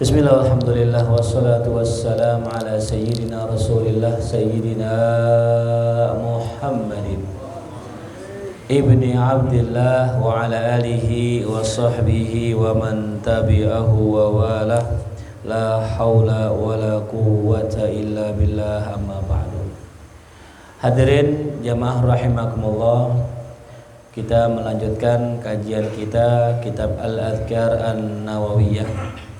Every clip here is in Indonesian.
Bismillah, alhamdulillah, wassalatu wassalamu ala sayyidina rasulillah sayyidina Muhammadin ibni Abdillah wa ala alihi wa sahbihi wa man tabi'ahu wa walah. La hawla wa la quwwata illa billah, amma ba'du. Hadirin jamaah rahimakumullah, kita melanjutkan kajian kita kitab Al-Adhkar An-Nawawiyah.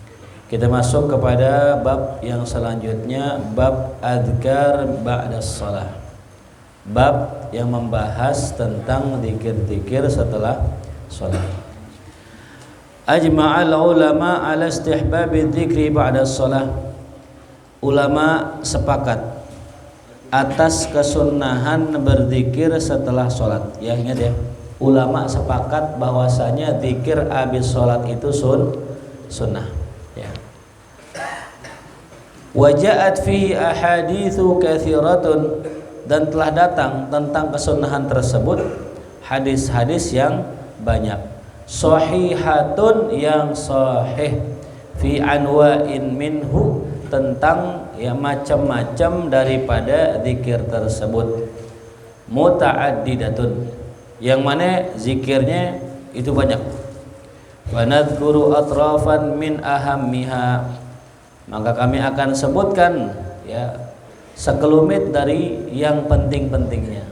Kita masuk kepada bab yang selanjutnya, bab adhkar ba'das shalah. Bab yang membahas tentang zikir-zikir setelah salat. Ajma'al ulama ala istihbabi dzikri ba'das shalah. Ulama sepakat atas kesunahan berzikir setelah salat. Ya, ingat ya. Ulama sepakat bahwasanya zikir habis salat itu sunnah. Ya. Waja'at fihi ahaditsu katsiratun, dan telah datang tentang kesunahan tersebut hadis-hadis yang banyak. Sahihatun, yang sahih, fi anwa'in minhu, tentang ya macam-macam daripada zikir tersebut. Muta'addidatun, yang mana zikirnya itu banyak. Wa nadhkuru atrafan min ahammiha, maka kami akan sebutkan ya sekelumit dari yang penting-pentingnya.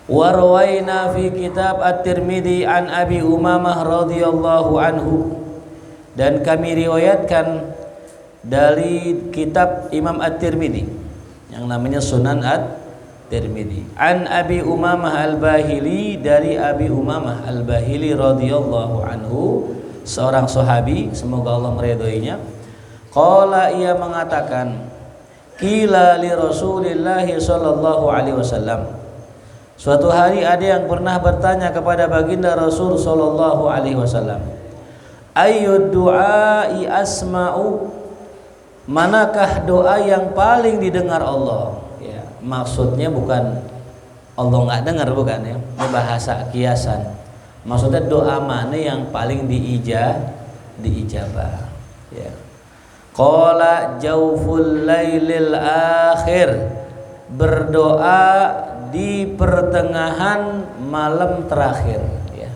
Wa rawaina fi kitab At-Tirmidzi an Abi Umamah radhiyallahu anhu, dan kami riwayatkan dari kitab Imam At-Tirmidzi yang namanya Sunan At-Tirmidzi, an Abi Umamah Al-Bahili, dari Abi Umamah Al-Bahili radhiyallahu anhu, seorang sahabi, semoga Allah meridhoinya. Qala, ia mengatakan, qila li Rasulillah sallallahu alaihi wasallam, suatu hari ada yang pernah bertanya kepada baginda Rasul sallallahu alaihi wasallam, ayyud du'ai asma'u, manakah doa yang paling didengar Allah? Ya, maksudnya bukan Allah nggak dengar, bukan ya, ini bahasa kiasan. Maksudnya doa mana yang paling diijabah? Ya. Qala jawful lailil akhir, berdoa di pertengahan malam terakhir. Ya.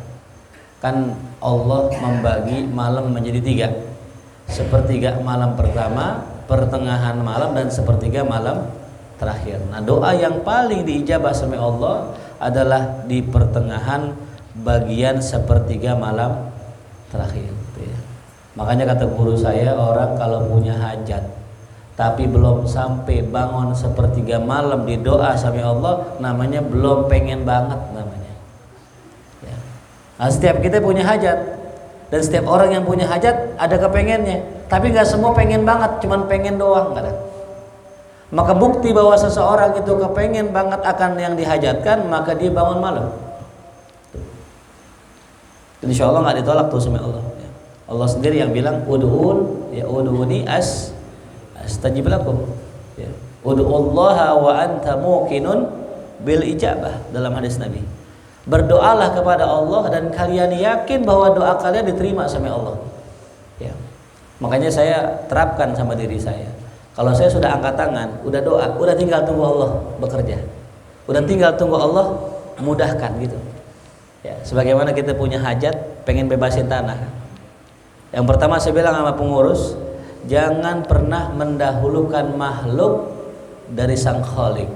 Kan Allah membagi malam menjadi tiga, sepertiga malam pertama, pertengahan malam, dan sepertiga malam terakhir. Nah, doa yang paling diijabah sama Allah adalah di pertengahan bagian sepertiga malam terakhir ya. Makanya kata guru saya, orang kalau punya hajat tapi belum sampai bangun sepertiga malam di doa sama Allah, namanya belum pengen banget namanya ya. Nah, setiap kita punya hajat, dan setiap orang yang punya hajat ada kepengennya, tapi gak semua pengen banget, cuman pengen doang kadang. Maka bukti bahwa seseorang itu kepengen banget akan yang dihajatkan, maka dia bangun malam. Insya Allah nggak ditolak tuh sama Allah. Allah sendiri yang bilang ud'un ya ud'uni astajib lakum. Ya. Ud'ullaha wa anta muqinun bil ijabah, dalam hadis Nabi. Berdoalah kepada Allah dan kalian yakin bahwa doa kalian diterima sama Allah. Ya. Makanya saya terapkan sama diri saya. Kalau saya sudah angkat tangan, udah doa, udah tinggal tunggu Allah bekerja. Udah tinggal tunggu Allah mudahkan gitu. Ya, sebagaimana kita punya hajat, pengen bebasin tanah. Yang pertama saya bilang sama pengurus, jangan pernah mendahulukan makhluk dari Sang Khalik.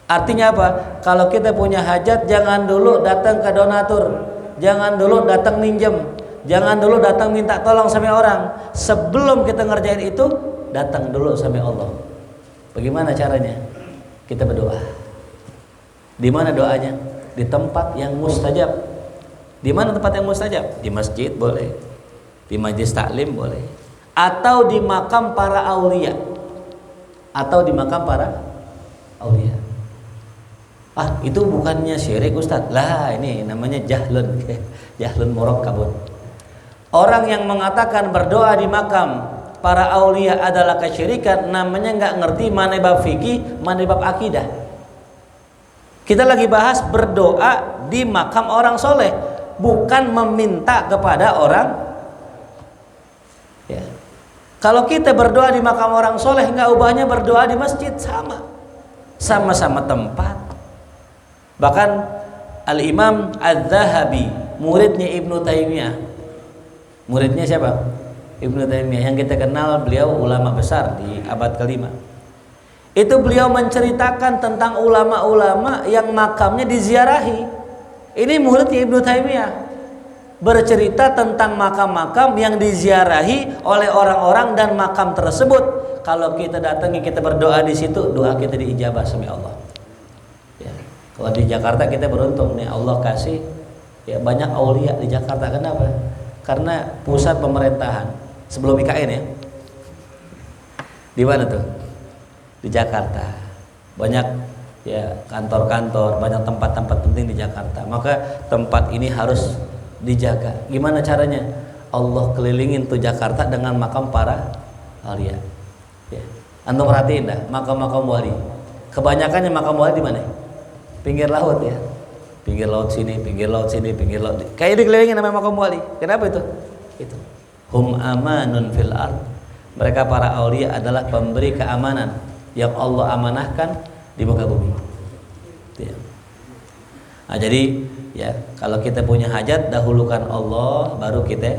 Artinya apa? Kalau kita punya hajat, jangan dulu datang ke donatur, jangan dulu datang minjem, jangan dulu datang minta tolong sama orang. Sebelum kita ngerjain itu, datang dulu sama Allah. Bagaimana caranya? Kita berdoa. Di mana doanya? Di tempat yang mustajab. Di mana tempat yang mustajab? Di masjid boleh, di majlis taklim boleh, atau di makam para aulia, atau di makam para aulia. Ah, itu bukannya syirik Ustaz? Lah, ini namanya jahlun, jahlun murakkabun. Orang yang mengatakan berdoa di makam para aulia adalah kesyirikan, namanya nggak ngerti mana bab fikih, mana bab akidah. Kita lagi bahas berdoa di makam orang soleh, bukan meminta kepada Kalau kita berdoa di makam orang soleh, nggak ubahnya berdoa di masjid, sama-sama tempat. Bahkan Al-Imam Adz-Dzahabi, muridnya Ibnu Taimiyah, muridnya siapa? Ibnu Taimiyah, yang kita kenal beliau ulama besar di abad kelima. Itu beliau menceritakan tentang ulama-ulama yang makamnya diziarahi. Ini muridnya Ibnu Taimiyah bercerita tentang makam-makam yang diziarahi oleh orang-orang, dan makam tersebut kalau kita datangi, kita berdoa di situ, doa kita diijabah sama Allah. Ya. Kalau di Jakarta kita beruntung nih, Allah kasih ya banyak aulia di Jakarta. Kenapa? Karena pusat pemerintahan sebelum IKN ya. Di mana tuh? Di Jakarta. Banyak ya kantor-kantor, banyak tempat-tempat penting di Jakarta. Maka tempat ini harus dijaga. Gimana caranya? Allah kelilingin tuh Jakarta dengan makam para aulia. Ya. Antum perhatiin dah makam-makam wali. Kebanyakannya makam wali di mana? Pinggir laut ya. Pinggir laut sini, pinggir laut sini, pinggir laut. Kayak dikelilingin namanya makam wali. Kenapa itu? Itu. Hum amanun fil ard. Mereka para aulia adalah pemberi keamanan yang Allah amanahkan di muka bumi. Ya. Nah, jadi ya kalau kita punya hajat, dahulukan Allah, baru kita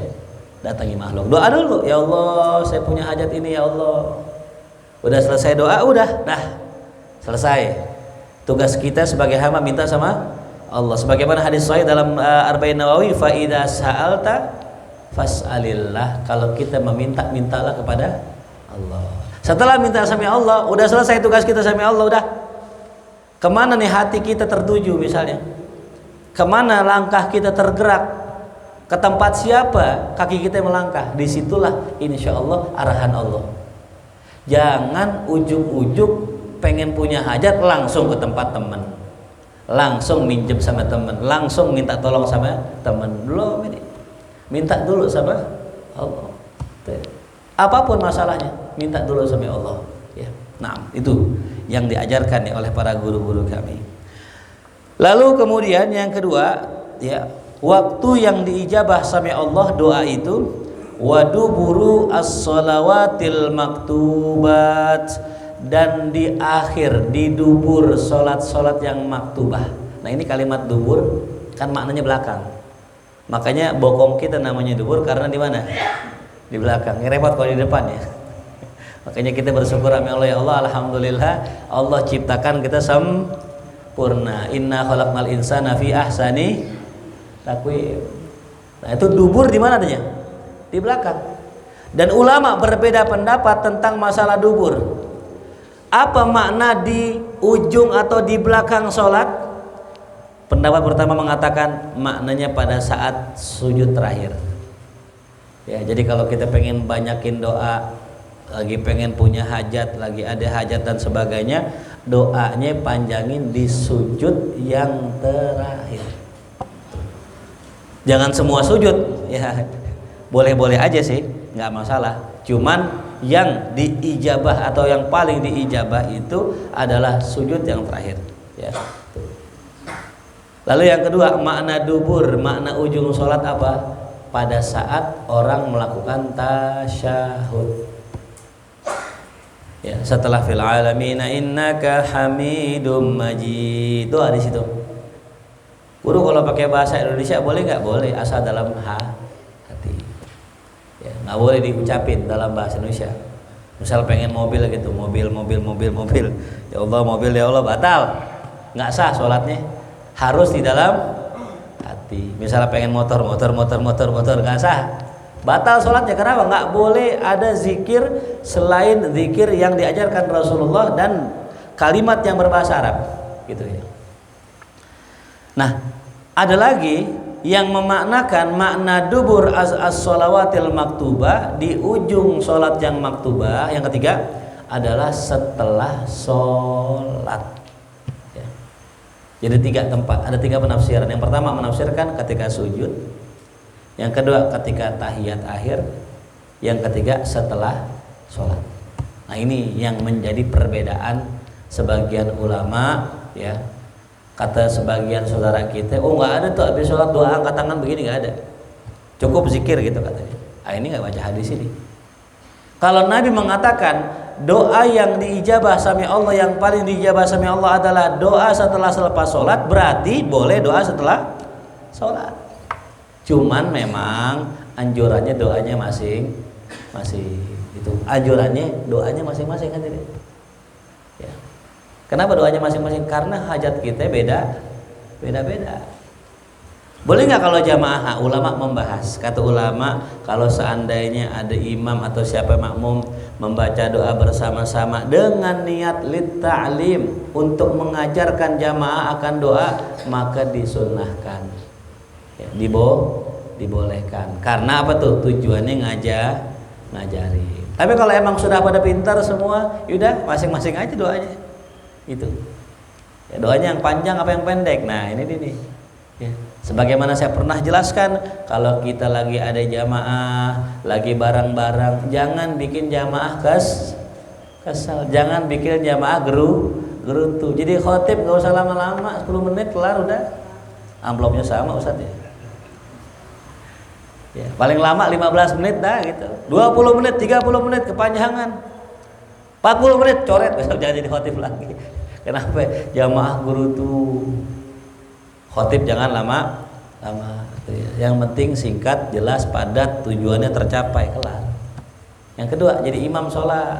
datangi makhluk. Doa dulu, ya Allah saya punya hajat ini ya Allah. Udah selesai doa, udah selesai. Tugas kita sebagai hamba minta sama Allah. Sebagaimana hadis sahih dalam Arba'in Nawawi, fa idza sa'alta fas'alillah. Kalau kita meminta, mintalah kepada Allah. Setelah minta sama Allah, udah selesai tugas kita sama Allah, udah. Kemana nih hati kita tertuju misalnya? Kemana langkah kita tergerak? Ke tempat siapa kaki kita melangkah? Disitulah insya Allah arahan Allah. Jangan ujuk-ujuk pengen punya hajat langsung ke tempat teman, langsung minjem sama teman, langsung minta tolong sama teman. Belum ini. Minta dulu sama Allah. Apapun masalahnya, minta dulu sama Allah. Ya. Nah, itu yang diajarkan ya oleh para guru-guru kami. Lalu kemudian yang kedua, ya, waktu yang diijabah sama Allah doa itu waduburu as-shalawatil maktubat, dan di akhir, di dubur salat-salat yang maktubah. Nah, ini kalimat dubur kan maknanya belakang. Makanya bokong kita namanya dubur karena di mana? Di belakang. Ini repot kalau di depan ya. Makanya kita bersyukur sama Allah, ya Allah, alhamdulillah Allah ciptakan kita sempurna. Inna khalaqnal insana fi ahsani taqwim. Nah, itu dubur di mana adanya? Di belakang. Dan ulama berbeda pendapat tentang masalah dubur. Apa makna di ujung atau di belakang sholat? Pendapat pertama mengatakan maknanya pada saat sujud terakhir. Ya, jadi kalau kita pengen banyakin doa, lagi pengen punya hajat, lagi ada hajat dan sebagainya, doanya panjangin di sujud yang terakhir. Jangan semua sujud, ya boleh-boleh aja sih, nggak masalah. Cuman yang diijabah atau yang paling diijabah itu adalah sujud yang terakhir. Ya. Lalu yang kedua, makna dubur, makna ujung sholat apa? Pada saat orang melakukan tasyahud. Ya, setelah fil alamina innaka hamidum majid. Doa di situ. Guru kalau pakai bahasa Indonesia boleh nggak? Boleh, asal dalam hati. Ya, nggak boleh diucapin dalam bahasa Indonesia. Misal pengen mobil gitu, mobil. Ya Allah mobil, ya Allah, batal. Nggak sah sholatnya. Harus di dalam hati. Misalnya pengen motor, nggak sah. Batal sholatnya. Kenapa? Nggak boleh ada zikir selain zikir yang diajarkan Rasulullah dan kalimat yang berbahasa Arab, gitu ya. Nah, ada lagi yang memaknakan makna dubur as-shalawatil maktubah di ujung sholat yang maktubah. Yang ketiga adalah setelah sholat. Ya. Jadi ada tiga penafsiran. Yang pertama menafsirkan ketika sujud. Yang kedua ketika tahiyat akhir. Yang ketiga setelah sholat. Nah, ini yang menjadi perbedaan sebagian ulama, ya. Kata sebagian saudara kita, oh nggak ada tuh habis sholat doa angkat tangan begini, nggak ada. Cukup zikir gitu katanya. Ah, ini nggak baca hadis ini. Kalau Nabi mengatakan doa yang diijabah sami Allah, yang paling diijabah sami Allah adalah doa setelah selepas sholat, berarti boleh doa setelah sholat. Cuman memang anjurannya doanya masih itu. Anjurannya doanya masing-masing kan ini. Ya. Kenapa doanya masing-masing? Karena hajat kita beda-beda. Boleh nggak kalau jamaah? Ulama membahas. Kata ulama, kalau seandainya ada imam atau siapa makmum membaca doa bersama-sama dengan niat lit ta'lim, untuk mengajarkan jamaah akan doa, maka disunnahkan. Ya, dibolehkan. Karena apa tuh? Tujuannya ngajari. Tapi kalau emang sudah pada pintar semua, yaudah masing-masing aja doanya. Itu. Ya, doanya yang panjang apa yang pendek. Nah, ini nih. Ya. Sebagaimana saya pernah jelaskan, kalau kita lagi ada jamaah, lagi bareng-bareng, jangan bikin jamaah kesal, jangan bikin jamaah gerutu. Jadi khotib nggak usah lama-lama, 10 menit kelar udah. Amplopnya sama Ustaz ya. Ya, paling lama 15 menit dah gitu. 20 menit, 30 menit kepanjangan. 40 menit coret, besok jangan jadi khotib lagi. Kenapa? Jamaah gerutu. Khotib jangan lama. Yang penting singkat, jelas, padat, tujuannya tercapai, kelar. Yang kedua, jadi imam sholat.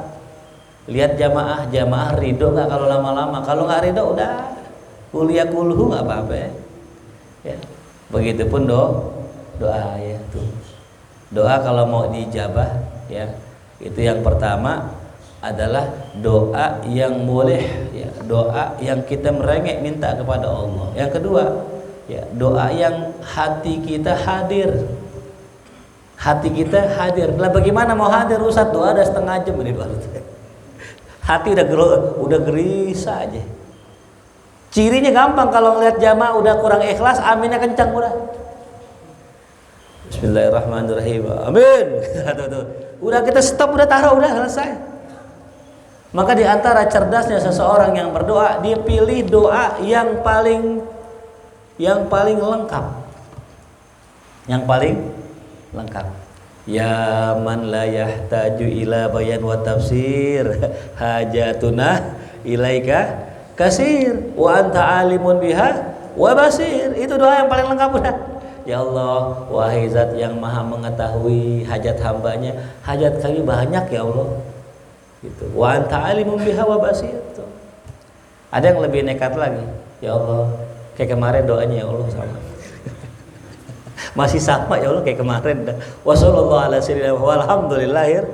Lihat jamaah ridho nggak kalau lama-lama. Kalau nggak ridho, udah kuliah kulhu nggak apa-apa. Ya. Begitupun doa ya tuh. Doa kalau mau dijabah ya, itu yang pertama adalah doa yang boleh ya, doa yang kita merengek minta kepada Allah. Yang kedua ya, doa yang hati kita hadir. Nah, bagaimana mau hadir Ustaz? Doa ada setengah jam ini doa itu. Hati udah gelisah aja. Cirinya gampang, kalau ngeliat jamaah udah kurang ikhlas, aminnya kencang udah. Bismillahirrahmanirrahim. Amin. Udah kita stop, udah taruh, udah selesai. Maka di antara cerdasnya seseorang yang berdoa, dia pilih doa yang paling lengkap. Yang paling lengkap. Ya man la yahtaju ila bayan wa tafsir, hajatuna ilaika kasir wa anta alimun biha wa basir. Itu doa yang paling lengkap udah. Ya Allah, wahai zat yang maha mengetahui hajat hambanya, hajat kami banyak ya Allah. Gitu. Wa anta alimun biha wa basir. Tuh. Ada yang lebih nekat lagi. Ya Allah, kayak kemarin doanya ya Allah sama. Masih sama ya Allah kayak kemarin. Wassallallahu ala sayyidina walhamdulillahir.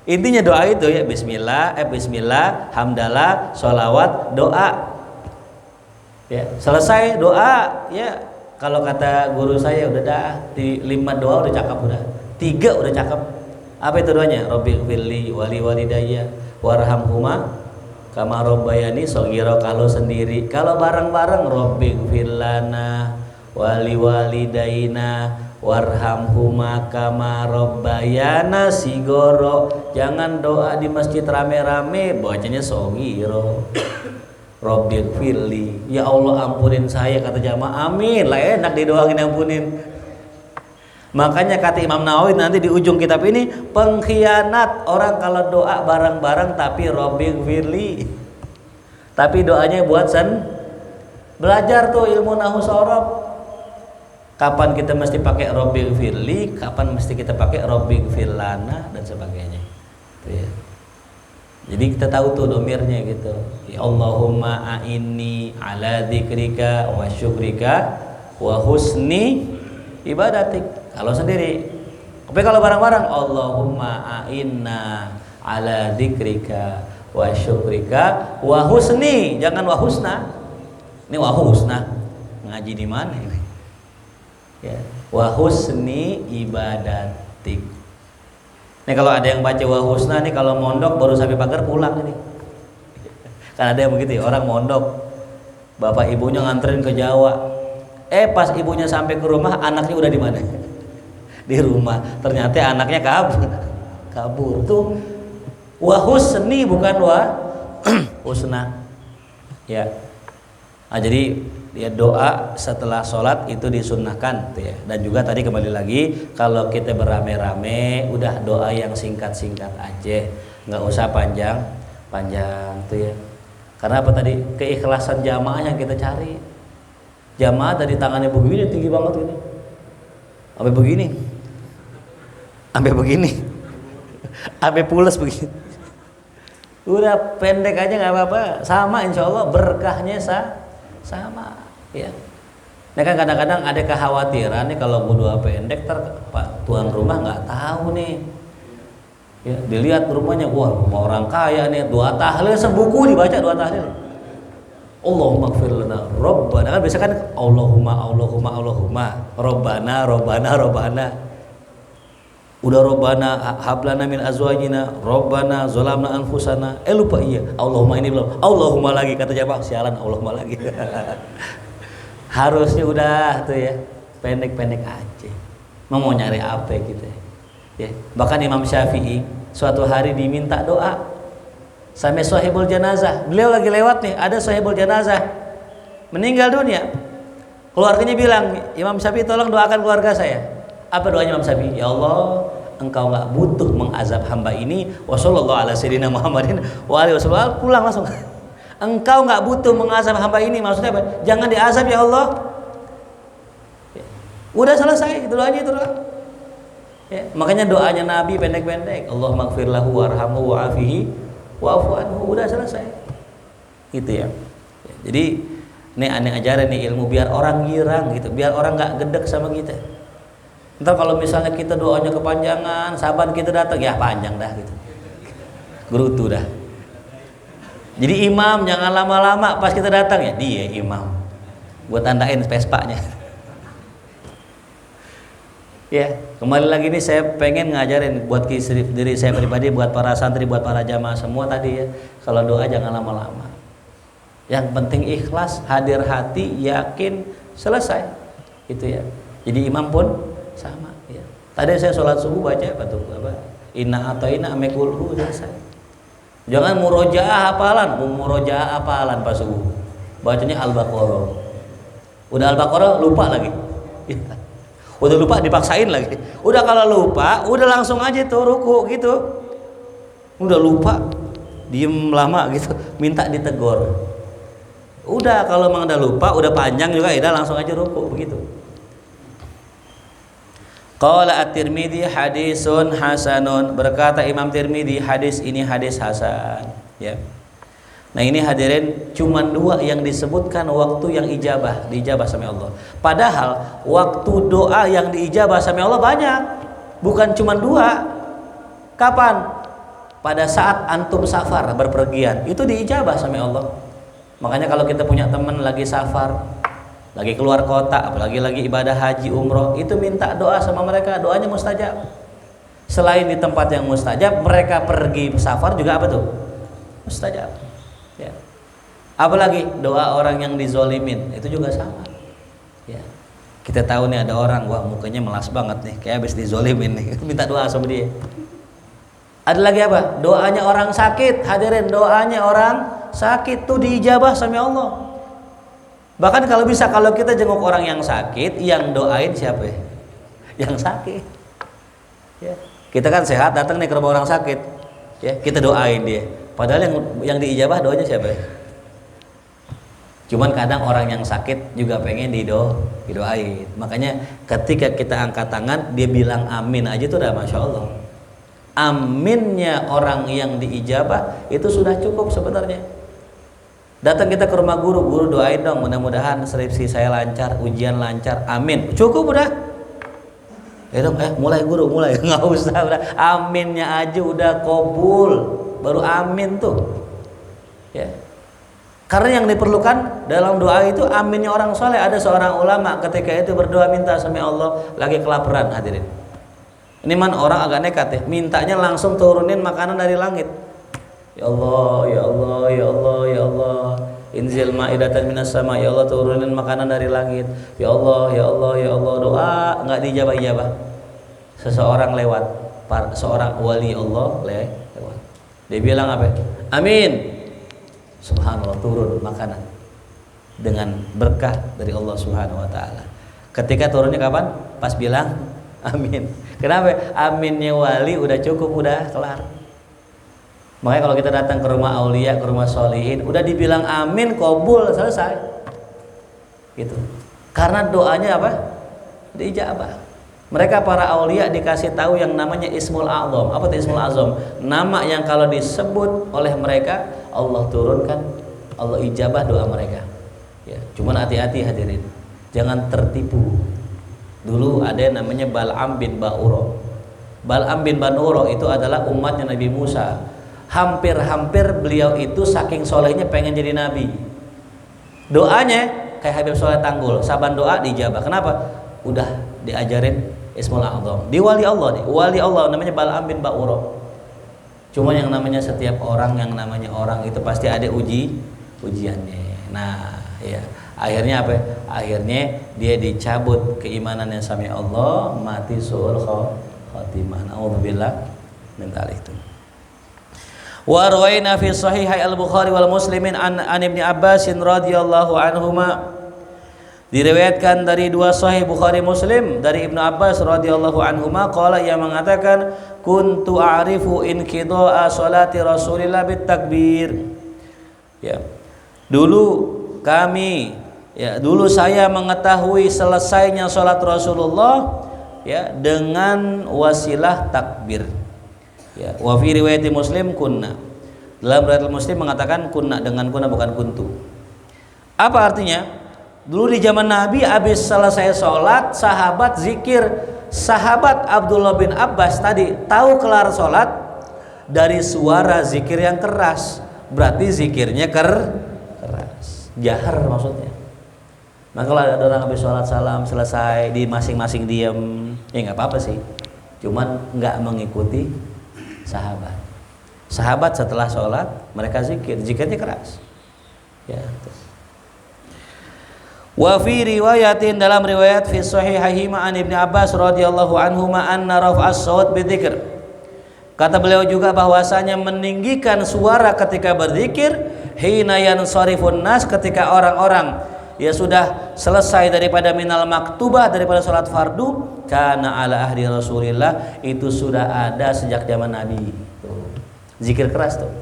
Intinya doa itu ya bismillah, hamdalah, sholawat, doa. Ya, selesai doa ya. Kalau kata guru saya udah dah di 5 doa udah cakep udah. 3 udah cakep. Apa itu doanya? Rabbighfirli wali walidayya warhamhuma kama rabbayani shaghira kalau sendiri. Kalau bareng-bareng Rabbighfirlana wali walidaina warhamhuma kama rabbayana sigoro. Jangan doa di masjid rame-rame bacanya shaghira. Rabbighfirli, ya Allah ampunin saya, kata jamaah. Amin. Lah enak didoain ampunin. Makanya kata Imam Nawawi nanti di ujung kitab ini, pengkhianat orang kalau doa bareng-bareng tapi Rabbighfirli. Tapi doanya buat belajar tuh ilmu nahwu shorof. Kapan kita mesti pakai Rabbighfirli, kapan mesti kita pakai Rabbighfirlana dan sebagainya. Tuh ya. Jadi kita tahu tuh domirnya gitu. Ya Allahumma a'inni ala dzikrika wa syukrika wa husni ibadatik. Kalau sendiri. Tapi kalau bareng-bareng Allahumma a'inna ala dzikrika wa syukrika wa husni. Jangan wa husna. Ini wa husna. Ngaji di mana ini? Ya, wa husni ibadatik. Nih kalau ada yang baca wa husna nih, kalau mondok baru sampai pagar pulang ini. Kan ada yang begitu ya, orang mondok bapak ibunya nganterin ke Jawa. Pas ibunya sampai ke rumah, anaknya udah di mana? Di rumah. Ternyata anaknya kabur. Tuh wa husni bukan wa husna. Ya. Nah, jadi dia doa setelah sholat itu disunnahkan tuh ya. Dan juga tadi kembali lagi kalau kita beramai-ramai udah doa yang singkat-singkat aja, nggak usah panjang-panjang tuh ya. Karena apa tadi, keikhlasan jamaah yang kita cari. Jamaah dari tangannya begini tinggi banget ini, sampai begini, sampai pules begini. Udah pendek aja nggak apa-apa, sama insya Allah berkahnya sama ya. Nah kan kadang-kadang ada kekhawatiran nih kalau doa pendek Pak tuan rumah nggak tahu nih ya, dilihat rumahnya wah rumah orang kaya nih, doa tahlil sebuku dibaca doa tahlil, Allahumma gfir lana Rabbana, kan biasa kan Allahumma Rabbana udah Rabbana hablana min azwajina Rabbana zolamna anfusana, lupa iya Allahumma ini belum, Allahumma lagi, kata jamaah sialan Allahumma lagi. Harusnya udah tuh ya pendek-pendek aja, mau nyari apa gitu ya. Bahkan Imam Syafi'i suatu hari diminta doa sampai sahibul janazah, beliau lagi lewat nih, ada sahibul janazah meninggal dunia, keluarganya bilang, Imam Syafi'i tolong doakan keluarga saya. Apa doanya Imam Syafi'i? Ya Allah, engkau nggak butuh mengazab hamba ini. Wassallallahu ala sayyidina Muhammadin wa alihi wasallam. Pulang langsung. Engkau nggak butuh mengazab hamba ini. Maksudnya apa? Jangan diazab ya Allah. Udah selesai, itu doanya itu doa. Ya, makanya doanya Nabi pendek-pendek. Allahumma gfir lahu warhamhu wa'afihi wa'fu anhu. Udah selesai. Gitu ya. Jadi ini aneh ajaran nih ilmu biar orang girang gitu, biar orang nggak gedek sama kita. Ntar kalau misalnya kita doanya kepanjangan, sahabat kita datang, ya panjang dah gitu, gerutu dah. Jadi imam jangan lama-lama, pas kita datang ya dia imam, buat tandain Vespanya. Ya kembali lagi nih saya pengen ngajarin buat diri saya pribadi, buat para santri, buat para jamaah semua tadi ya, kalau doa jangan lama-lama. Yang penting ikhlas, hadir hati, yakin, selesai itu ya. Jadi imam pun sama ya. Tadi saya sholat subuh baca apa tuh? Inna ataina amekulhu, selesai. Jangan murojaah hafalan pas subuh. Bacanya Al-Baqarah. Udah Al-Baqarah lupa lagi. Ya. Udah lupa dipaksain lagi. Udah kalau lupa, udah langsung aja tuh ruku gitu. Udah lupa, diem lama gitu, minta ditegur. Udah kalau memang udah lupa, udah panjang juga, udah langsung aja ruku begitu. Qala at-Tirmidzi hadisun hasanun, berkata Imam Tirmidzi hadis ini hadis hasan ya. Nah ini hadirin cuma dua yang disebutkan waktu yang diijabah sama Allah. Padahal waktu doa yang diijabah sama Allah banyak, bukan cuma dua. Kapan? Pada saat antum safar berpergian itu diijabah sama Allah. Makanya kalau kita punya teman lagi safar, lagi keluar kota, apalagi lagi ibadah haji umroh, itu minta doa sama mereka, doanya mustajab. Selain di tempat yang mustajab, mereka pergi safar juga apa tuh? Mustajab ya. Apalagi doa orang yang dizolimin, itu juga sama ya. Kita tahu nih ada orang, wah mukanya melas banget nih, kayak habis dizolimin nih, minta doa sama dia. Ada lagi apa? Doanya orang sakit, hadirin, doanya orang sakit tuh diijabah sama Allah. Bahkan kalau bisa, kalau kita jenguk orang yang sakit, yang doain siapa ya? Yang sakit ya. Kita kan sehat, datang nih ke rumah orang sakit ya, kita doain dia. Padahal yang diijabah doanya siapa ya? Cuman kadang orang yang sakit juga pengen didoain. Makanya ketika kita angkat tangan, dia bilang amin aja tuh udah Masya Allah. Aminnya orang yang diijabah itu sudah cukup sebenarnya. Datang kita ke rumah guru, guru doain dong mudah-mudahan skripsi saya lancar, ujian lancar, amin. Cukup udah. Ya dong, mulai guru, mulai. Nggak usah, udah. Aminnya aja udah kabul, baru amin tuh. Ya. Karena yang diperlukan dalam doa itu aminnya orang soleh. Ada seorang ulama ketika itu berdoa minta sama Allah, lagi kelaparan hadirin. Ini man orang agak nekat ya, mintanya langsung turunin makanan dari langit. Ya Allah, ya Allah, ya Allah, ya Allah, inzil ma'idatan minas sama, ya Allah turunin makanan dari langit. Ya Allah, ya Allah, ya Allah, doa nggak dijabah-ijabah. Seseorang lewat, seorang wali Allah lewat. Dia bilang apa? Amin. Subhanallah, turun makanan. dengan berkah dari Allah Subhanahu wa taala. Ketika turunnya kapan? Pas bilang amin. Kenapa? Aminnya wali udah cukup, udah kelar. Makanya kalau kita datang ke rumah aulia, ke rumah solihin, udah dibilang amin, qabul, selesai. Gitu. Karena doanya apa? Diijabah. Mereka para aulia dikasih tahu yang namanya Ismul A'zam. Apa itu Ismul A'zam? Nama yang kalau disebut oleh mereka Allah turunkan, Allah ijabah doa mereka. Ya, cuman hati-hati hadirin, jangan tertipu. Dulu ada yang namanya Bal'am bin Ba'uro. Bal'am bin Ba'uro itu adalah umatnya Nabi Musa. Hampir-hampir beliau itu saking solehnya pengen jadi nabi. Doanya kayak Habib Soleh Tanggul, saban doa dijabah. Kenapa? Udah diajarin Ismul A'zam. Di wali Allah nih, wali Allah namanya Bal'am bin Ba'uro. Cuma yang namanya setiap orang, yang namanya orang itu pasti ada ujiannya. Nah, ya. Akhirnya apa? Akhirnya dia dicabut keimanannya sama Allah, mati su'ul khatimah. Nauzubillah min dzalik. Wa rawaina fi sahih al-Bukhari wal Muslimin an Ibnu Abbas radhiyallahu anhuma. Diriwayatkan dari dua sahih Bukhari Muslim dari Ibnu Abbas radhiyallahu anhuma qala, yang mengatakan kuntu a'rifu inqida'a salati Rasulillah bit takbir. Ya. Dulu saya mengetahui selesainya salat Rasulullah ya dengan wasilah takbir. Ya, wa fi riwayat Muslim kunna. Dalam riwayat Muslim mengatakan kunna, dengan kunna bukan kuntu. Apa artinya? Dulu di zaman Nabi habis selesai sholat, sahabat zikir. Sahabat Abdullah bin Abbas tadi tahu kelar sholat dari suara zikir yang keras. Berarti zikirnya keras, jahar maksudnya. Nah kalau ada orang habis sholat salam selesai di masing-masing diem, ya nggak apa-apa sih. Cuman nggak mengikuti sahabat. Sahabat setelah sholat mereka zikirnya keras. Ya. Wa fi riwayatin, dalam riwayat fi sahihihima an Ibnu Abbas radhiyallahu anhuma anna raf'as shaut bidzikr. Kata beliau juga bahwasanya meninggikan suara ketika berzikir hina yansarifun nas, ketika orang-orang ya sudah selesai daripada minal maktubah, daripada salat fardu, kana ala ahli Rasulillah, itu sudah ada sejak zaman Nabi. Tuh. Zikir keras tuh.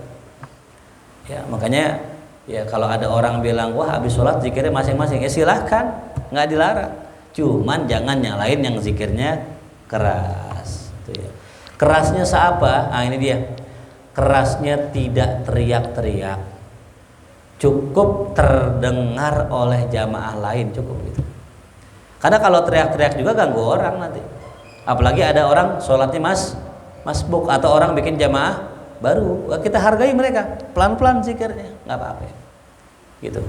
Ya, makanya ya kalau ada orang bilang wah habis sholat zikirnya masing-masing, ya silahkan, nggak dilarang. Cuman jangan nyalain yang zikirnya keras. Tuh ya. Kerasnya seapa? Ah ini dia. Kerasnya tidak teriak-teriak, cukup terdengar oleh jamaah lain, cukup itu. Karena kalau teriak-teriak juga ganggu orang nanti. Apalagi ada orang sholatnya masbuk atau orang bikin jamaah baru, kita hargai mereka, pelan-pelan zikirnya, nggak apa-apa. Gitu.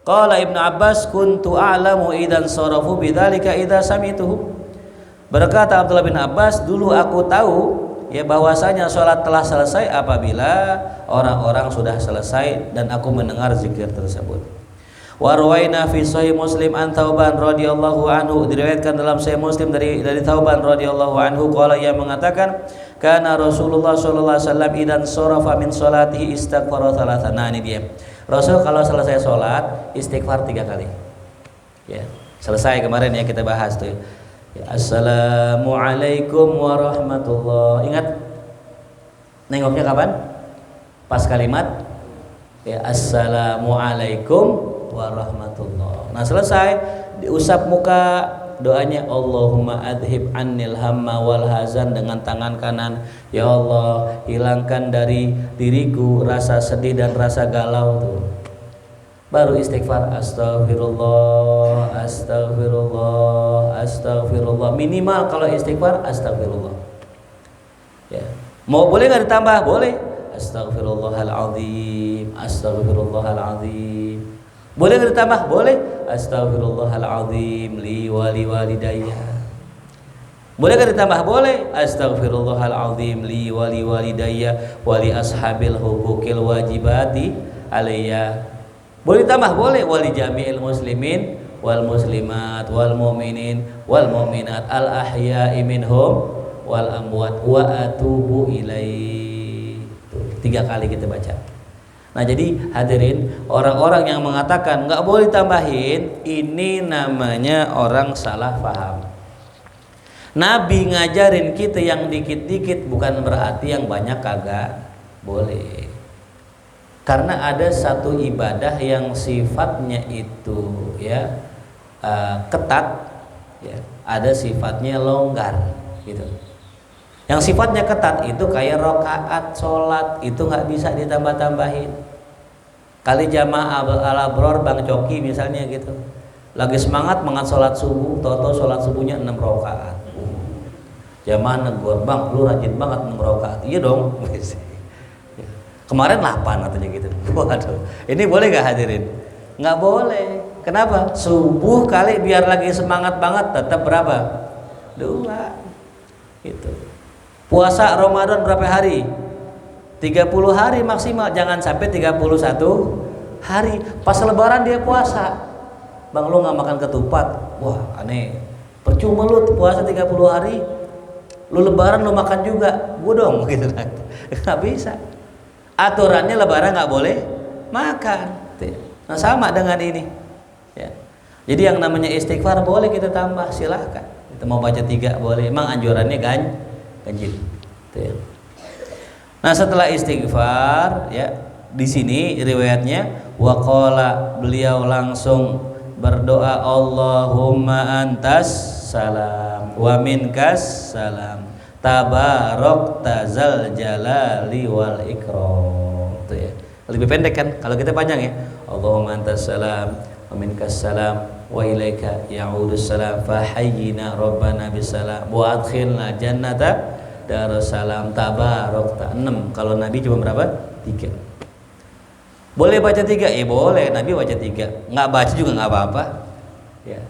Qala Ibnu Abbas kuntu a'lamu idan sarafu bidzalika idza samituhu. Berkata Abdullah bin Abbas, dulu aku tahu ya bahwasanya sholat telah selesai apabila orang-orang sudah selesai dan aku mendengar zikir tersebut. Wa rawaina fi sahih Muslim an Thauban radhiyallahu anhu, diriwayatkan dalam sahih Muslim dari Thauban radhiyallahu anhu qala, ia mengatakan kana Rasulullah sallallahu alaihi wasallam idan sarafa min salatihi istighfara thalathan. Nah ini dia. Rasul kalau selesai salat istighfar 3 kali. Ya, selesai kemarin ya kita bahas tuh. Ya, Assalamualaikum warahmatullahi. Ingat nengoknya kapan? Pas kalimat ya Assalamualaikum warahmatullah. Nah selesai diusap muka, doanya Allahumma adhib annil hamma wal hazan, dengan tangan kanan, ya Allah hilangkan dari diriku rasa sedih dan rasa galau tuh. Baru istighfar astagfirullah, astagfirullah, astagfirullah. Minimal kalau istighfar astagfirullah. Ya. Mau boleh nggak ditambah? Boleh. Astagfirullahaladzim, astagfirullahaladzim. Boleh nggak ditambah? Boleh. Astagfirullahaladzim li wali walidayya. Boleh nggak ditambah? Boleh. Astagfirullahaladzim li wali walidayya wali ashabil hukukil wajibati alayya. Boleh ditambah? Boleh. Wali jami'il muslimin wal muslimat wal mu'minin wal mu'minat al ahya'i minhum wal amwat wa atubu ilaihi. 3 kali kita baca. Nah jadi hadirin, orang-orang yang mengatakan nggak boleh tambahin, ini namanya orang salah paham. Nabi ngajarin kita yang dikit-dikit bukan berarti yang banyak kagak boleh. Karena ada satu ibadah yang sifatnya itu ya ketat, ya, ada sifatnya longgar gitu. Yang sifatnya ketat itu kayak rokaat sholat itu nggak bisa ditambah-tambahin. Kali jamaah al-abror Bang Coki misalnya gitu, lagi semangat sholat subuh, toto sholat subuhnya 6 rakaat. Jamaah negor, Bang lu rajin banget 6 rakaat. Iya dong. Kemarin 8 katanya gitu. Waduh, ini boleh gak hadirin? Nggak boleh. Kenapa? Subuh kali biar lagi semangat banget tetap berapa? 2. Gitu. Puasa Ramadan berapa hari? 30 hari maksimal, jangan sampai 31 hari. Pas lebaran dia puasa. Bang lu nggak makan ketupat. Wah, aneh. Percuma lu puasa 30 hari. Lu lebaran lu makan juga. Bodong gitu kan. Nggak bisa. Aturannya lebaran nggak boleh makan. Nah, sama dengan ini. Ya. Jadi yang namanya istighfar boleh kita tambah, silahkan. Kita mau baca 3 boleh. Emang anjurannya ganjil. Ya. Nah setelah istighfar ya di sini riwayatnya waqala, beliau langsung berdoa Allahumma antas salam wa minkas salam tabarakta zal jalali wal ikram. Itu ya. Lebih pendek kan kalau kita panjang ya. Allahumma antas salam wa minkas salam wa ilaika ya'udus salam fa hayyina rabbana bisalam wa adkhilna jannata Darussalam tabarokta. 6. Kalau Nabi cuma berapa? 3. Boleh baca 3? Boleh. Nabi baca 3. Nggak baca juga nggak apa-apa. Ya.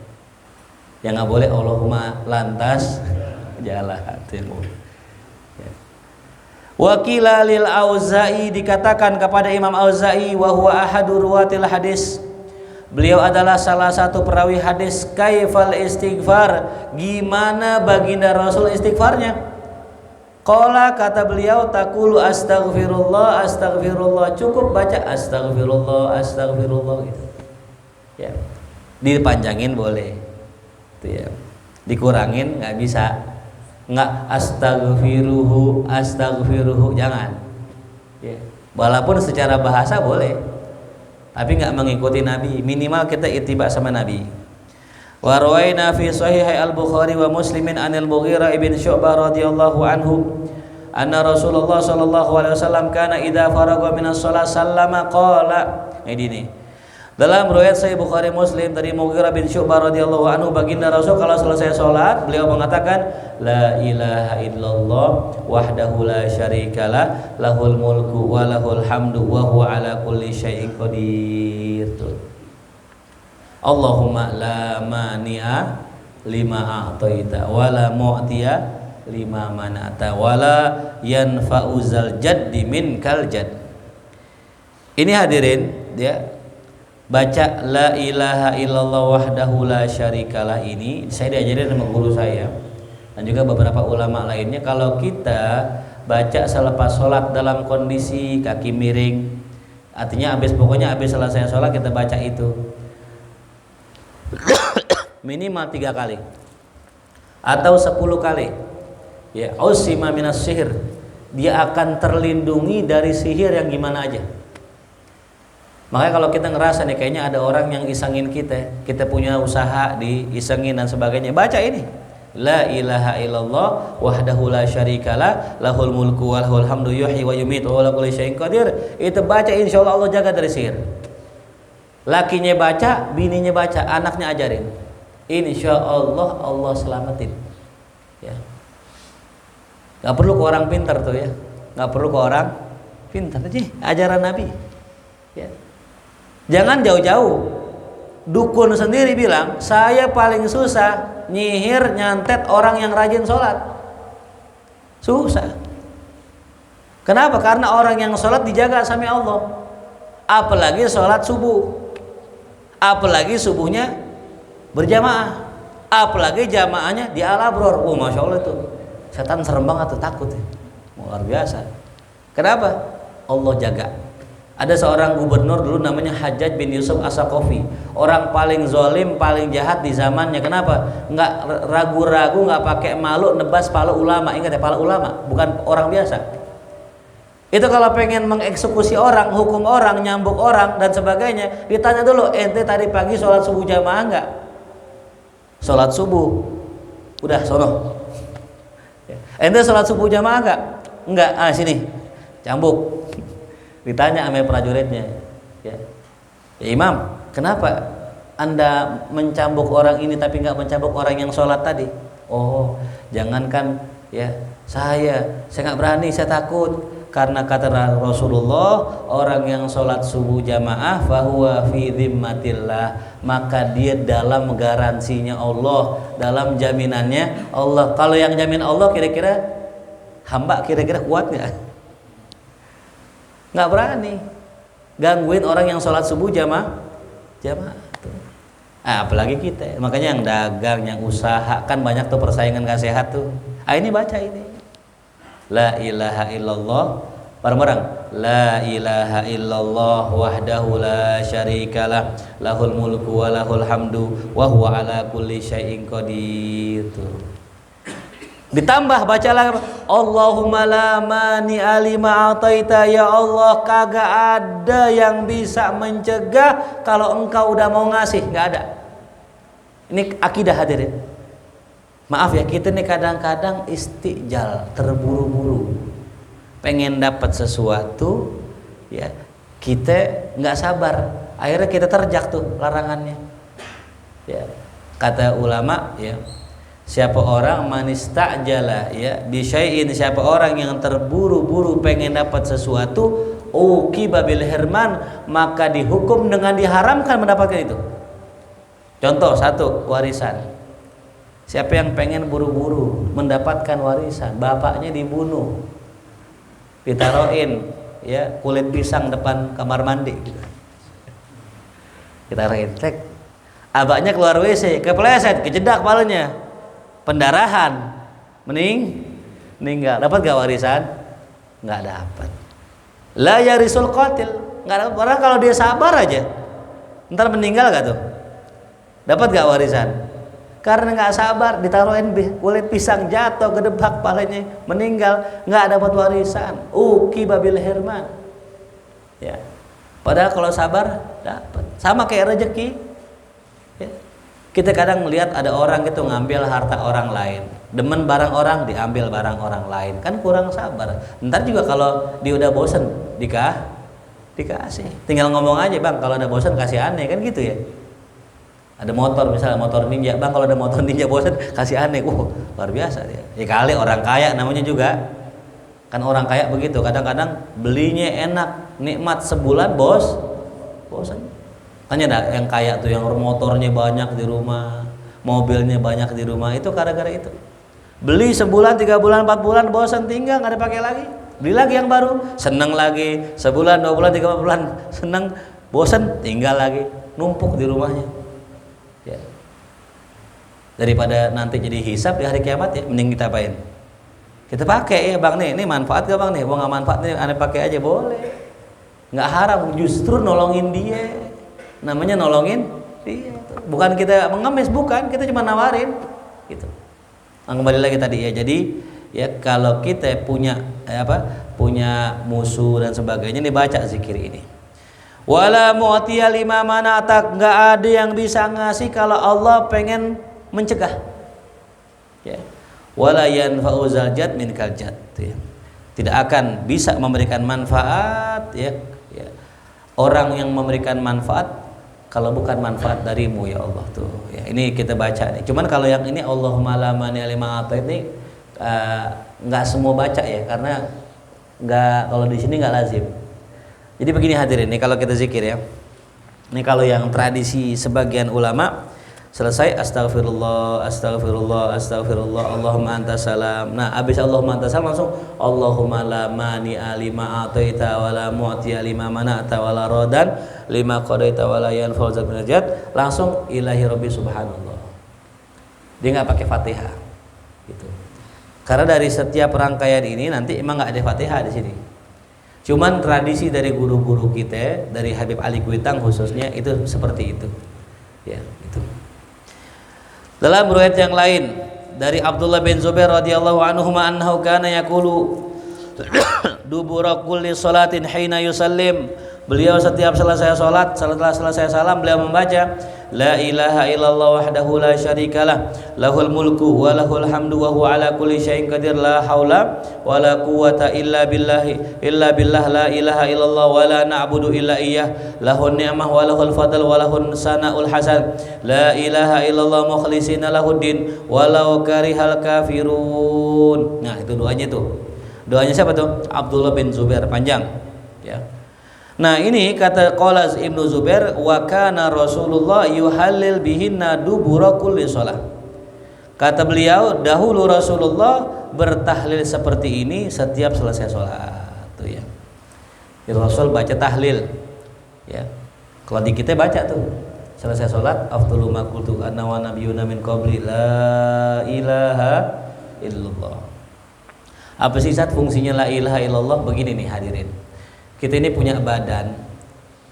Yang nggak boleh Allahumma lantas jalan. Ya. Wakila lil Auza'i, dikatakan kepada Imam Auza'i wa huwa ahadu ruwatil hadis. Beliau adalah salah satu perawi hadis. Kaifal istighfar? Gimana baginda Rasul istighfarnya? Qala, kata beliau, takulu astaghfirullah astaghfirullah, cukup baca astaghfirullah astaghfirullah gitu. Ya. Dipanjangin boleh. Itu ya. Dikurangin nggak bisa. Nggak astaghfiruhu jangan. Ya. Walaupun secara bahasa boleh. Tapi nggak mengikuti Nabi, minimal kita ittiba sama Nabi. Wa rawaina fi sahih al-Bukhari wa Muslimin anil Mughirah ibn Syu'bah radhiyallahu anhu anna Rasulullah sallallahu alaihi wasallam kana idza faragha minas shalah sallama qala. Ini dalam riwayat Sahih Bukhari Muslim dari Mughirah bin Syu'bah radhiyallahu anhu, baginda Rasul kalau selesai salat beliau mengatakan la ilaha illallah wahdahu la syarikalah lahul mulku wa lahul hamdu wa huwa ala kulli syai'in qadir. Allahumma la mani'a lima a'taita wa la mu'tiya lima mana'ta wa la yanfa'u zal jaddi minkal jadd. Ini hadirin ya, baca la ilaha illallah wahdahu la syarikalah ini saya diajarin sama guru saya dan juga beberapa ulama lainnya. Kalau kita baca selepas sholat dalam kondisi kaki miring, artinya pokoknya habis selesai sholat kita baca itu minimal 3 kali atau 10 kali ya, usima minas sihir, dia akan terlindungi dari sihir yang gimana aja. Makanya kalau kita ngerasa nih kayaknya ada orang yang isengin kita punya usaha diisengin dan sebagainya, baca ini la ilaha illallah wahdahu la syarikalah lahul mulku wa lahul hamdu yuhyi wa yumiitu wa ala kulli syai'in qadir. Itu baca, insyaallah Allah jaga dari sihir. Lakinya baca, bininya baca, anaknya ajarin, insyaallah Allah selamatin ya. Gak perlu ke orang pintar tuh ya, gak perlu ke orang pintar aja, ajaran Nabi ya. Jangan jauh-jauh, dukun sendiri bilang saya paling susah nyihir nyantet orang yang rajin sholat. Susah. Kenapa? Karena orang yang sholat dijaga sama Allah. Apalagi sholat subuh, apalagi subuhnya berjamaah, apalagi jamaahnya di al-abror. Masya Allah itu setan serem banget tuh, takut ya. Luar biasa. Kenapa? Allah jaga Ada seorang gubernur dulu namanya Hajjaj bin Yusuf As-Saqafi. Orang paling zalim, paling jahat di zamannya. Kenapa? Nggak ragu-ragu, nggak pakai malu nebas kepala ulama. Ingat ya, kepala ulama, bukan orang biasa. Itu kalau pengen mengeksekusi orang, hukum orang, nyambuk orang dan sebagainya, ditanya dulu, ente tadi pagi sholat subuh jamaah nggak? Sholat subuh, udah sono. Ente sholat subuh jamaah nggak? Nggak. Sini, cambuk. Ditanya sama prajuritnya, ya Imam, kenapa Anda mencambuk orang ini tapi nggak mencambuk orang yang sholat tadi? Oh, jangankan ya saya nggak berani, saya takut karena kata Rasulullah, orang yang sholat subuh jamaah fahuwa fi dhimmatillah, maka dia dalam garansinya Allah, dalam jaminannya Allah. Kalau yang jamin Allah, kira-kira hamba kira-kira kuat nggak? Nggak berani gangguin orang yang sholat subuh jamaah. Apalagi kita, makanya yang dagang, yang usaha, kan banyak tuh persaingan gak sehat tuh. Ini baca ini, la ilaha illallah, bareng-bareng, la ilaha illallah wahdahu la syarikalah, lahul mulku wa lahul hamdu wa huwa ala kulli syai'in qadir. Ditambah bacalah Allahumma la mani'a lima ataita, ya Allah kagak ada yang bisa mencegah kalau engkau udah mau ngasih, nggak ada. Ini akidah hadirin. Maaf ya, kita nih kadang-kadang istijal, terburu-buru, pengen dapat sesuatu, ya kita nggak sabar, akhirnya kita terjak tuh larangannya. Ya, kata ulama, ya siapa orang manistajala ya bisyai'in, siapa orang yang terburu-buru pengen dapat sesuatu, uqiba bil hirman, maka dihukum dengan diharamkan mendapatkan itu. Contoh satu, warisan. Siapa yang pengen buru-buru mendapatkan warisan, bapaknya dibunuh, ditaruhin ya kulit pisang depan kamar mandi gitu. Kita rentek, abaknya keluar WC, kepleset, kejedak kepalanya, pendarahan, meninggal. Dapat gak warisan? Nggak dapat. La yarisul qatil, nggak dapat. Orang kalau dia sabar aja, ntar meninggal gak tuh? Dapat gak warisan? Karena nggak sabar, ditaruhin kulit pisang, jatuh gedebak kepalanya, meninggal, nggak dapat warisan. Uqiba bil hirman. Ya. Padahal kalau sabar dapat. Sama kayak rezeki. Ya. Kita kadang melihat ada orang gitu ngambil harta orang lain, demen barang orang, diambil barang orang lain, kan kurang sabar. Ntar juga kalau dia udah bosen dikasih, tinggal ngomong aja, bang kalau ada bosen kasih aneh, kan gitu ya. Ada motor misalnya, motor ninja, bang kalau ada motor ninja bosen kasih aneh, luar biasa dia. Ya kali orang kaya namanya juga, kan orang kaya begitu, kadang-kadang belinya enak, nikmat sebulan bosen. Tanya dah yang kaya tuh yang motornya banyak di rumah, mobilnya banyak di rumah, itu gara-gara itu. Beli sebulan, 3 bulan, 4 bulan bosan, tinggal nggak dipakai lagi, beli lagi yang baru, seneng lagi, sebulan, 2 bulan, 3 bulan seneng, bosan, tinggal lagi, numpuk di rumahnya. Ya. Daripada nanti jadi hisab di hari kiamat, ya mending kita apain? Kita pakai ya bang nih, ini manfaat gak bang nih? Mau nggak manfaat nih, aneh pakai aja boleh, nggak haram, justru nolongin dia. Namanya nolongin dia, bukan kita mengemis, bukan, kita cuma nawarin gitu. Nah, kembali lagi tadi ya, jadi ya kalau kita punya punya musuh dan sebagainya, nih baca zikir ini. Wala mu'tiya lima manatak, nggak ada yang bisa ngasih kalau Allah pengen mencegah. Ya. Wala yanfa'u zaljad min kaljad, ya. Tidak akan bisa memberikan manfaat ya orang yang memberikan manfaat kalau bukan manfaat darimu ya Allah tuh. Ya, ini kita baca nih. Cuman kalau yang ini Allahumma la mani lima atait ini nggak semua baca ya, karena nggak, kalau di sini nggak lazim. Jadi begini hadirin, nih kalau kita zikir ya. Ini kalau yang tradisi sebagian ulama selesai astagfirullah, astagfirullah, astagfirullah, Allahumma anta salam. Nah, habis Allahumma anta salam langsung Allahumma la mani lima ataita wa la mu'tiya lima mana'ta wa la radan lima qadaita wa la yanfa'u dzal minajat, langsung ilahi rabbi subhanallah. Dia nggak pakai Fatihah. Gitu. Karena dari setiap rangkaian ini nanti emang nggak ada Fatihah di sini. Cuman tradisi dari guru-guru kita, dari Habib Ali Kuitang khususnya itu seperti itu. Ya, itu. Dalam riwayat yang lain dari Abdullah bin Zubair radhiyallahu anhu annahu kana yaqulu dubura kulli salatin hina yusallim. Beliau setiap selesai salat, setelah selesai salam beliau membaca la ilaha illallah wahdahu la syarikalah lahul mulku wa lahul hamdu wa huwa ala kulli syai'in qadir la haula wa la quwwata illa billah la ilaha illallah wa la na'budu illa iyyah lahun ni'mah wa lahul fadl wa lahun sana'ul hasan la ilaha illallah mukhlishina lahuddin walau karihal kafirun. Nah, itu doanya tuh. Doanya siapa tuh? Abdullah bin Zubair, panjang ya. Nah, ini kata qala Ibnu Zubair wa kana Rasulullah yuhallil bihinna dubura kulli shalah. Kata beliau, dahulu Rasulullah bertahlil seperti ini setiap selesai salat tuh ya. Rasul baca tahlil ya. Kalau di kita baca tuh selesai salat afdalu ma qultu ana wa nabiyyuna min qabli la ilaha illallah. Apa sih Sat fungsinya la ilaha illallah? Begini nih hadirin, kita ini punya badan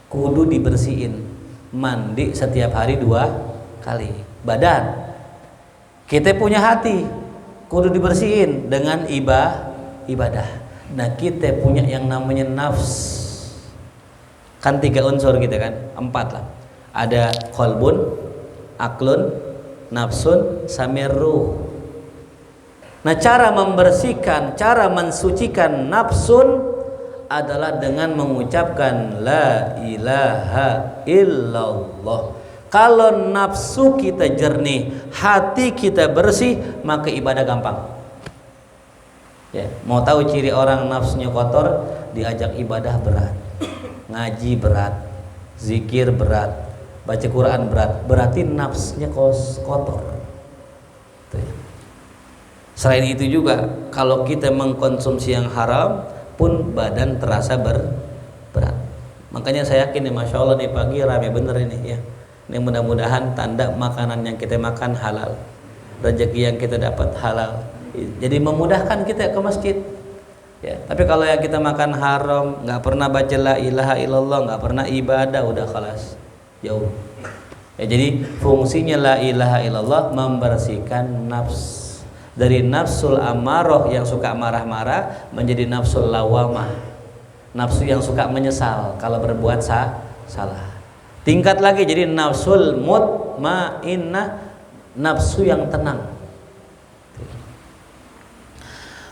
kudu dibersihin, mandi setiap hari 2 kali. Badan kita punya hati kudu dibersihin dengan ibadah. Nah, kita punya yang namanya nafs, kan 3 unsur gitu kan, 4 lah, ada qalbun, aklun, nafsun, samir ruh. Nah, cara membersihkan, cara mensucikan nafsun adalah dengan mengucapkan la ilaha illallah. Kalau nafsu kita jernih, hati kita bersih, maka ibadah gampang. Ya, mau tahu ciri orang nafsunya kotor, diajak ibadah berat, ngaji berat, zikir berat, baca Quran berat, berarti nafsunya kotor. Tuh ya. Selain itu juga kalau kita mengkonsumsi yang haram pun badan terasa berat. Makanya saya yakin nih, Masya Allah nih pagi rame bener ini ya. Ini mudah-mudahan tanda makanan yang kita makan halal, rezeki yang kita dapat halal. Jadi memudahkan kita ke masjid. Ya, tapi kalau yang kita makan haram, nggak pernah baca la ilaha illallah, nggak pernah ibadah, udah khalas jauh. Ya, jadi fungsinya la ilaha illallah membersihkan nafs. Dari nafsul amarah yang suka marah-marah menjadi nafsul lawamah, nafsu yang suka menyesal kalau berbuat salah. Tingkat lagi jadi nafsul mutmainnah, nafsu yang tenang.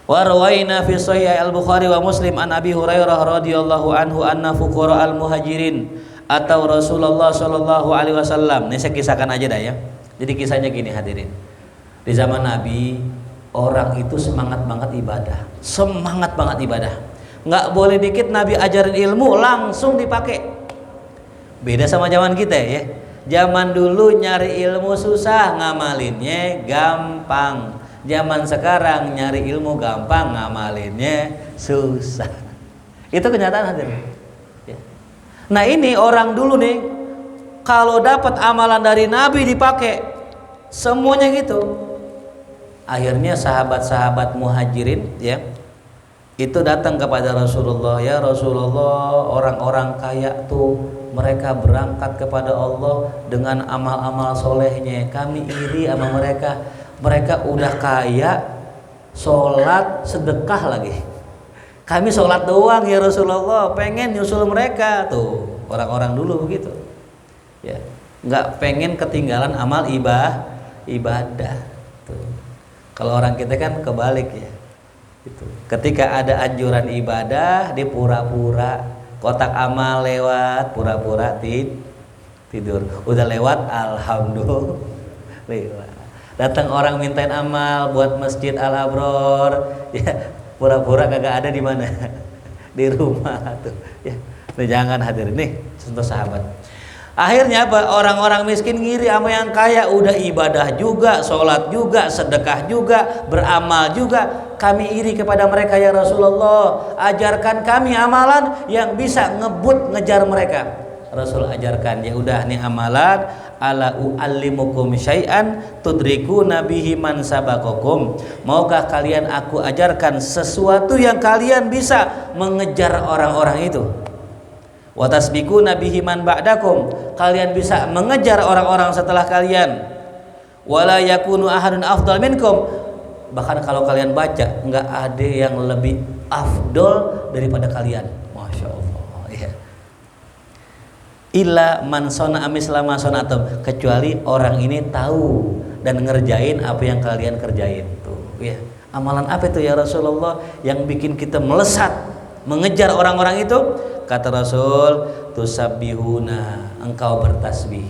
Wa rawaina fi sahih al-Bukhari wa Muslim an Abi Hurairah radhiyallahu anhu anna fuqara al-muhajirin atau Rasulullah sallallahu alaihi wasallam. Ini saya kisahkan aja dah ya. Jadi kisahnya gini hadirin. Di zaman Nabi, orang itu semangat banget ibadah, semangat banget ibadah. Nggak boleh dikit Nabi ajarin ilmu langsung dipakai. Beda sama zaman kita ya. Zaman dulu nyari ilmu susah, ngamalinnya gampang. Zaman sekarang nyari ilmu gampang, ngamalinnya susah. Itu kenyataan hadirin. Ya. Nah, ini orang dulu nih, kalau dapat amalan dari Nabi dipakai, semuanya gitu. Akhirnya sahabat-sahabat muhajirin ya itu datang kepada Rasulullah, ya Rasulullah, orang-orang kaya tuh mereka berangkat kepada Allah dengan amal-amal solehnya, kami iri sama mereka. Mereka udah kaya, sholat, sedekah lagi. Kami sholat doang ya Rasulullah, pengen nyusul mereka. Tuh orang-orang dulu begitu ya, nggak pengen ketinggalan amal ibadah. Tuh. Kalau orang kita kan kebalik ya. Gitu. Ketika ada anjuran ibadah, dia pura-pura, kotak amal lewat, pura-pura tidur. Udah lewat, alhamdulillah. Datang orang mintain amal buat masjid Al-Abror, ya pura-pura kagak ada di mana, di rumah tuh. Ya, nah, jangan hadirin nih, contoh sahabat. Akhirnya apa? Orang-orang miskin ngiri sama yang kaya, udah ibadah juga, sholat juga, sedekah juga, beramal juga. Kami iri kepada mereka ya Rasulullah. Ajarkan kami amalan yang bisa ngebut ngejar mereka. Rasul ajarkan. Ya udah nih amalan, ala uallimukum syai'an tudrikuna bihi man sabaqakum. Maukah kalian aku ajarkan sesuatu yang kalian bisa mengejar orang-orang itu? Wa tasbiquna bihi man ba'dakum. Kalian bisa mengejar orang-orang setelah kalian. Wala yakunu ahadun afdal minkum. Bahkan kalau kalian baca enggak ada yang lebih afdol daripada kalian. Masya Allah ya. Illa man sona amislama sonatum, kecuali orang ini tahu dan ngerjain apa yang kalian kerjain tuh ya. Amalan apa itu ya Rasulullah yang bikin kita melesat mengejar orang-orang itu? Kata Rasul, tusabbihuna, engkau bertasbih,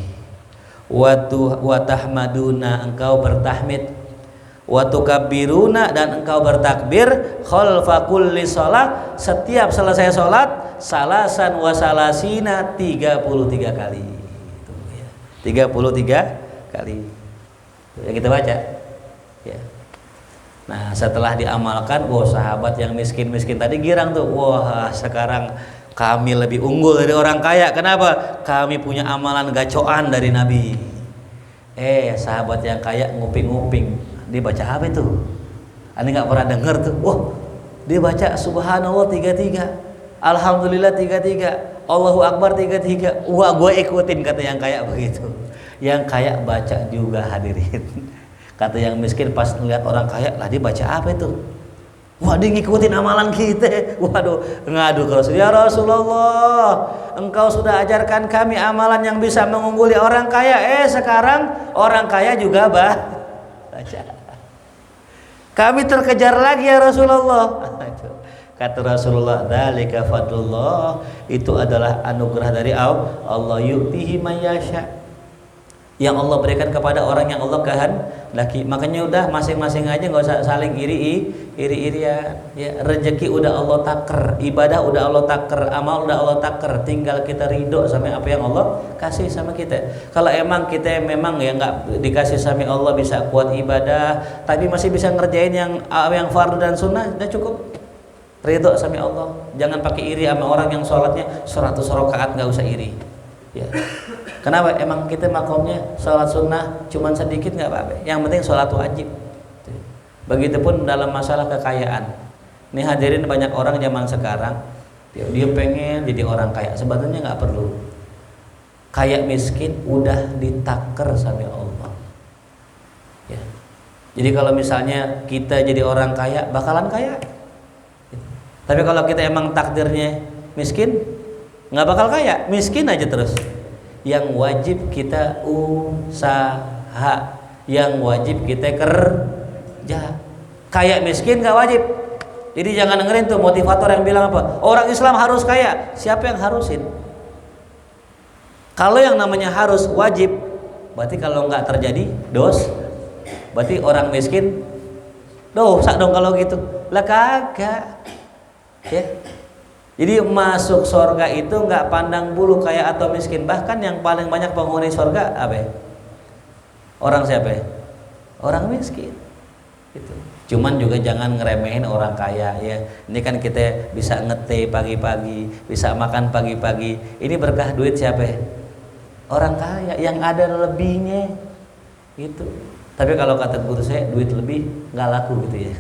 wa tahmaduna, engkau bertahmid, wa tukabbiruna, dan engkau bertakbir, khalfa kulli shalah, setiap selesai salat, salasan wa salasina, 33 kali. Itu ya. 33 kali. Itu yang kita baca. Ya. Nah, setelah diamalkan, wah sahabat yang miskin-miskin tadi girang tuh. Wah, sekarang kami lebih unggul dari orang kaya. Kenapa? Kami punya amalan gacoan dari Nabi. Sahabat yang kaya nguping-nguping. Dia baca apa itu? Anda nggak pernah dengar tuh. Wah, dia baca Subhanallah 33, Alhamdulillah 33, Allahu Akbar 33. Wah, gue ikutin, kata yang kaya begitu. Yang kaya baca juga, hadirin. Kata yang miskin pas ngeliat orang kaya, lah dia baca apa itu? Wah, dia ngikutin amalan kita. Waduh, ngadu ke Rasul. Ya Rasulullah, engkau sudah ajarkan kami amalan yang bisa mengungguli orang kaya. Sekarang orang kaya juga baca. Kami terkejar lagi ya Rasulullah. Kata Rasulullah, dzalika fadlullah, itu adalah anugerah dari Allah, yu'tihi may yasha, yang Allah berikan kepada orang yang Allah kehendaki. Makanya udah masing-masing aja, nggak usah saling iri-irian ya. Rezeki udah Allah taker, ibadah udah Allah taker, amal udah Allah taker, tinggal kita ridho sama apa yang Allah kasih sama kita. Kalau emang kita memang ya nggak dikasih sama Allah bisa kuat ibadah, tapi masih bisa ngerjain yang fardu dan sunnah, udah cukup. Ridho sama Allah, jangan pakai iri sama orang yang sholatnya 100 rakaat, nggak usah iri ya. Kenapa? Emang kita makomnya sholat sunnah cuman sedikit nggak apa-apa. Yang penting sholat wajib. Begitupun dalam masalah kekayaan. Nih hadirin, banyak orang zaman sekarang dia pengen jadi orang kaya. Sebetulnya nggak perlu. Kaya miskin udah ditaker sama Allah. Ya. Jadi kalau misalnya kita jadi orang kaya, bakalan kaya. Tapi kalau kita emang takdirnya miskin, nggak bakal kaya, miskin aja terus. Yang wajib kita usaha, yang wajib kita kerja. Kaya miskin nggak wajib. Jadi jangan dengerin tuh motivator yang bilang apa, orang Islam harus kaya. Siapa yang harusin? Kalau yang namanya harus wajib, berarti kalau nggak terjadi berarti orang miskin dosa dong kalau gitu. Lah kagak ya. Jadi masuk surga itu nggak pandang bulu kaya atau miskin. Bahkan yang paling banyak penghuni surga apa ya? Orang siapa ya? Orang miskin. Gitu. Cuman juga jangan ngeremehin orang kaya ya. Ini kan kita bisa ngeteh pagi-pagi, bisa makan pagi-pagi. Ini berkah duit siapa ya? Orang kaya yang ada lebihnya. Gitu. Tapi kalau kata guru saya, duit lebih nggak laku gitu ya.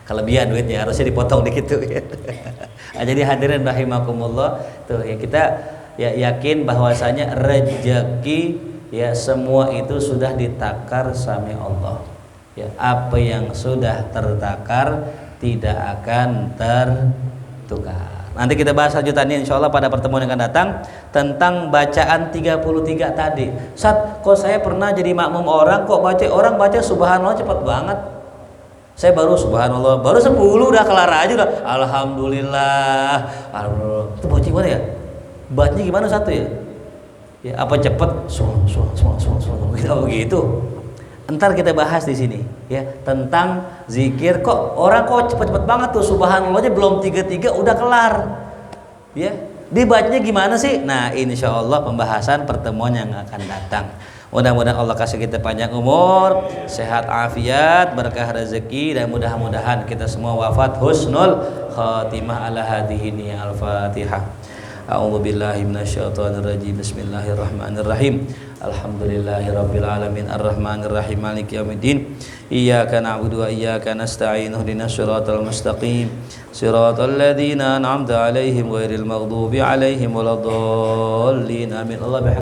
Kelebihan duitnya harusnya dipotong dikit tuh ya. Jadi hadirin rahimakumullah, tuh ya, kita ya yakin bahwasanya rezeki ya semua itu sudah ditakar sama Allah. Ya, apa yang sudah tertakar tidak akan tertukar. Nanti kita bahas lanjutannya insyaallah pada pertemuan yang akan datang tentang bacaan 33 tadi. Kok saya pernah jadi makmum orang, kok orang baca subhanallah cepat banget. Saya baru subhanallah, baru 10 udah kelar aja udah. Alhamdulillah. Itu baca gimana ya? Bacanya gimana satu ya? Ya apa cepet? Gitu begitu. Entar kita bahas di sini ya tentang zikir. Kok orang cepet-cepet banget tuh subhanallahnya belum 33 udah kelar. Ya, dibacanya gimana sih? Nah, insyaallah pembahasan pertemuan yang akan datang. Mudah-mudahan Allah kasih kita panjang umur, sehat afiat, berkah rezeki, dan mudah-mudahan kita semua wafat husnul khatimah ala hadhihi. Al-Fatihah. A'udzubillahi minasyaitonirrajim. Bismillahirrahmanirrahim. Alhamdulillahirabbil alamin arrahmanir rahim maliki yaumiddin. Iyyaka na'budu wa iyyaka nasta'in. Ihdinas siratal mustaqim. Siratal ladzina an'amta 'alaihim ghairil maghdubi 'alaihim waladdallin. Amin. Allah